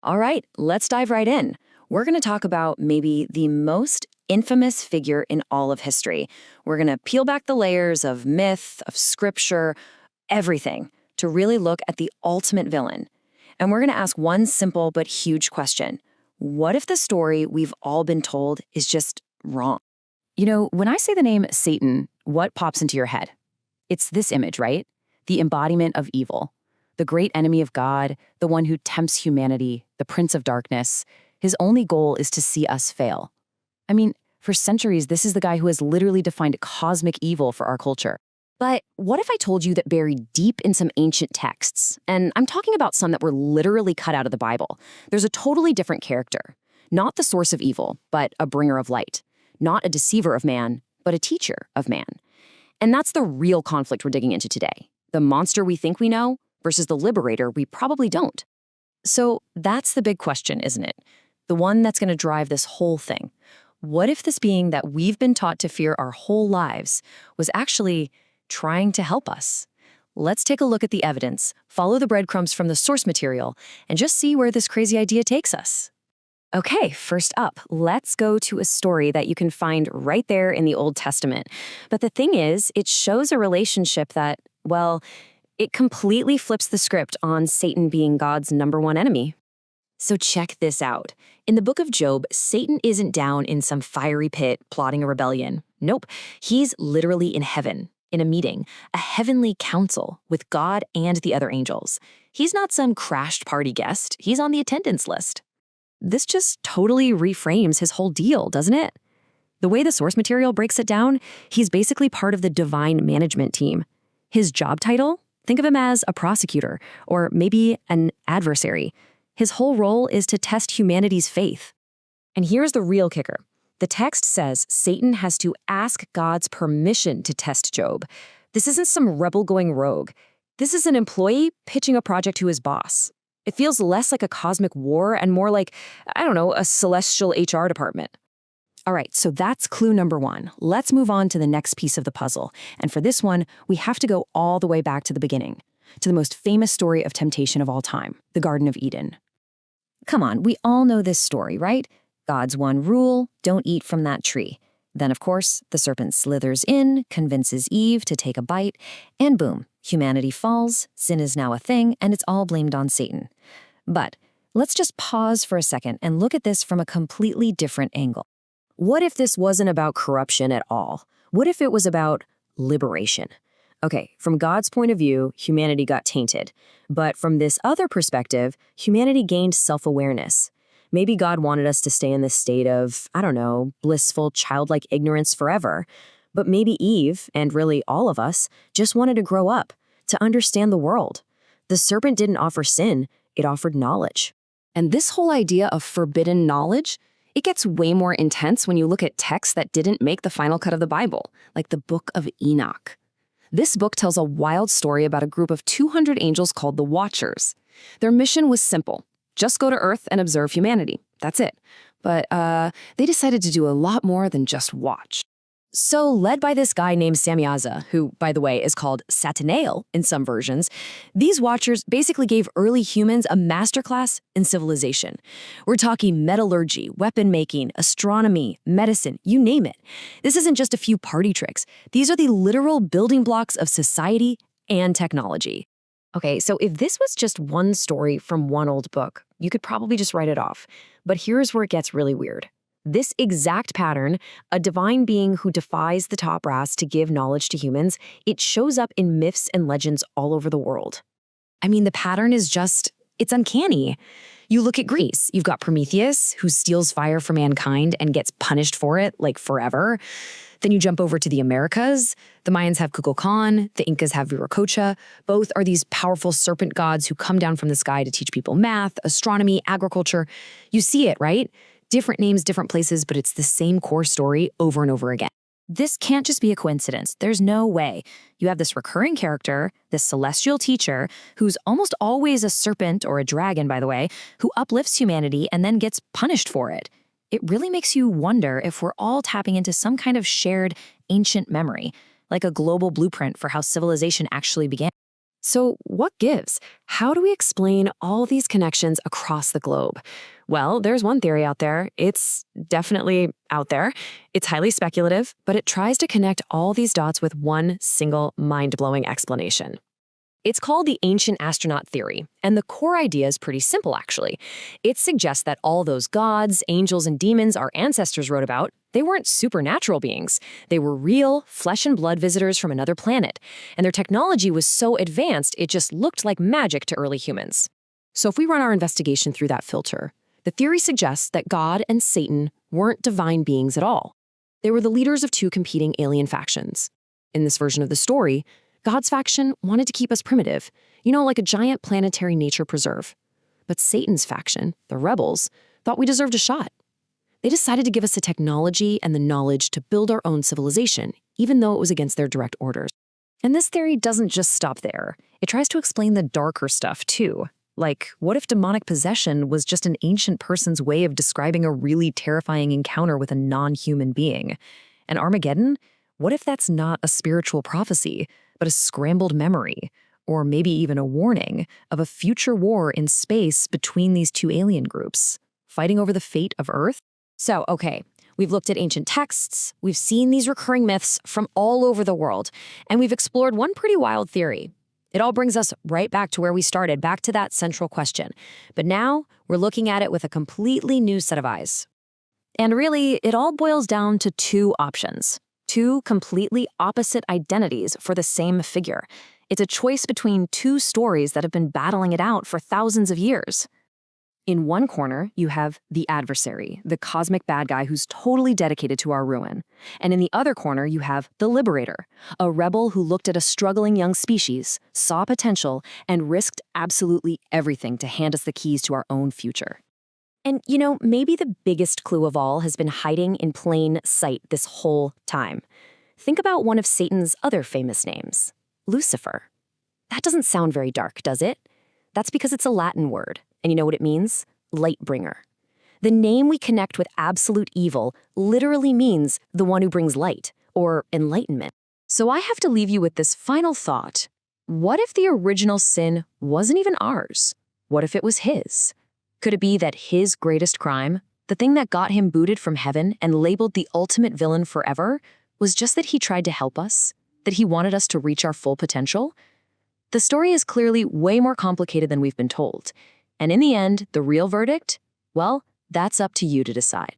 All right, let's dive right in. We're going to talk about maybe the most infamous figure in all of history. We're going to peel back the layers of myth, of scripture, everything to really look at the ultimate villain. And we're going to ask one simple but huge question. What if the story we've all been told is just wrong? When I say the name Satan, what pops into your head? It's this image, right? The embodiment of evil. The great enemy of God, the one who tempts humanity, the prince of darkness. His only goal is to see us fail. I mean, for centuries, this is the guy who has literally defined cosmic evil for our culture. But what if I told you that buried deep in some ancient texts, and I'm talking about some that were literally cut out of the Bible, there's a totally different character. Not the source of evil, but a bringer of light. Not a deceiver of man, but a teacher of man. And that's the real conflict we're digging into today. The monster we think we know versus the liberator we probably don't. So that's the big question, isn't it? The one that's going to drive this whole thing. What if this being that we've been taught to fear our whole lives was actually trying to help us? Let's take a look at the evidence, follow the breadcrumbs from the source material, and just see where this crazy idea takes us. Okay, first up, let's go to a story that you can find right there in the Old Testament. But the thing is, it shows a relationship that, well, it completely flips the script on Satan being God's number one enemy. So check this out. In the book of Job, Satan isn't down in some fiery pit plotting a rebellion. Nope, he's literally in heaven, in a meeting, a heavenly council with God and the other angels. He's not some crashed party guest, he's on the attendance list. This just totally reframes his whole deal, doesn't it? The way the source material breaks it down, he's basically part of the divine management team. His job title? Think of him as a prosecutor, or maybe an adversary. His whole role is to test humanity's faith. And here's the real kicker. The text says Satan has to ask God's permission to test Job. This isn't some rebel going rogue. This is an employee pitching a project to his boss. It feels less like a cosmic war and more like, a celestial HR department. All right, so that's clue number one. Let's move on to the next piece of the puzzle. And for this one, we have to go all the way back to the beginning, to the most famous story of temptation of all time, the Garden of Eden. Come on, we all know this story, right? God's one rule, don't eat from that tree. Then, of course, the serpent slithers in, convinces Eve to take a bite, and boom, humanity falls, sin is now a thing, and it's all blamed on Satan. But let's just pause for a second and look at this from a completely different angle. What if this wasn't about corruption at all? What if it was about liberation? Okay, from God's point of view, humanity got tainted. But from this other perspective, humanity gained self-awareness. Maybe God wanted us to stay in this state of, blissful, childlike ignorance forever. But maybe Eve, and really all of us, just wanted to grow up, to understand the world. The serpent didn't offer sin, it offered knowledge. And this whole idea of forbidden knowledge, it gets way more intense when you look at texts that didn't make the final cut of the Bible, like the Book of Enoch. This book tells a wild story about a group of 200 angels called the Watchers. Their mission was simple. Just go to Earth and observe humanity. That's it. But they decided to do a lot more than just watch. So, led by this guy named Samyaza, who, by the way, is called Satanael in some versions, these watchers basically gave early humans a masterclass in civilization. We're talking metallurgy, weapon making, astronomy, medicine, you name it. This isn't just a few party tricks. These are the literal building blocks of society and technology. Okay, so if this was just one story from one old book, you could probably just write it off. But here's where it gets really weird. This exact pattern, a divine being who defies the top brass to give knowledge to humans, it shows up in myths and legends all over the world. I mean, the pattern is it's uncanny. You look at Greece, you've got Prometheus, who steals fire from mankind and gets punished for it, like forever. Then you jump over to the Americas. The Mayans have Kukulkan, the Incas have Viracocha. Both are these powerful serpent gods who come down from the sky to teach people math, astronomy, agriculture. You see it, right? Different names, different places, but it's the same core story over and over again. This can't just be a coincidence. There's no way. You have this recurring character, this celestial teacher, who's almost always a serpent or a dragon, by the way, who uplifts humanity and then gets punished for it. It really makes you wonder if we're all tapping into some kind of shared ancient memory, like a global blueprint for how civilization actually began. So, what gives? How do we explain all these connections across the globe? Well, there's one theory out there. It's definitely out there. It's highly speculative, but it tries to connect all these dots with one single mind blowing explanation. It's called the ancient astronaut theory, and the core idea is pretty simple, actually. It suggests that all those gods, angels, and demons our ancestors wrote about, they weren't supernatural beings. They were real, flesh and blood visitors from another planet, and their technology was so advanced it just looked like magic to early humans. So if we run our investigation through that filter, the theory suggests that God and Satan weren't divine beings at all. They were the leaders of two competing alien factions. In this version of the story, God's faction wanted to keep us primitive, like a giant planetary nature preserve. But Satan's faction, the rebels, thought we deserved a shot. They decided to give us the technology and the knowledge to build our own civilization, even though it was against their direct orders. And this theory doesn't just stop there. It tries to explain the darker stuff, too. Like, what if demonic possession was just an ancient person's way of describing a really terrifying encounter with a non-human being? And Armageddon? What if that's not a spiritual prophecy, but a scrambled memory, or maybe even a warning of a future war in space between these two alien groups, fighting over the fate of Earth? So, okay, we've looked at ancient texts, we've seen these recurring myths from all over the world, and we've explored one pretty wild theory. It all brings us right back to where we started, back to that central question. But now, we're looking at it with a completely new set of eyes. And really, it all boils down to two options. Two completely opposite identities for the same figure. It's a choice between two stories that have been battling it out for thousands of years. In one corner, you have the adversary, the cosmic bad guy who's totally dedicated to our ruin. And in the other corner, you have the liberator, a rebel who looked at a struggling young species, saw potential, and risked absolutely everything to hand us the keys to our own future. And, maybe the biggest clue of all has been hiding in plain sight this whole time. Think about one of Satan's other famous names, Lucifer. That doesn't sound very dark, does it? That's because it's a Latin word, and you know what it means? Light bringer. The name we connect with absolute evil literally means the one who brings light, or enlightenment. So I have to leave you with this final thought. What if the original sin wasn't even ours? What if it was his? Could it be that his greatest crime, the thing that got him booted from heaven and labeled the ultimate villain forever, was just that he tried to help us? That he wanted us to reach our full potential? The story is clearly way more complicated than we've been told. And in the end, the real verdict? Well, that's up to you to decide.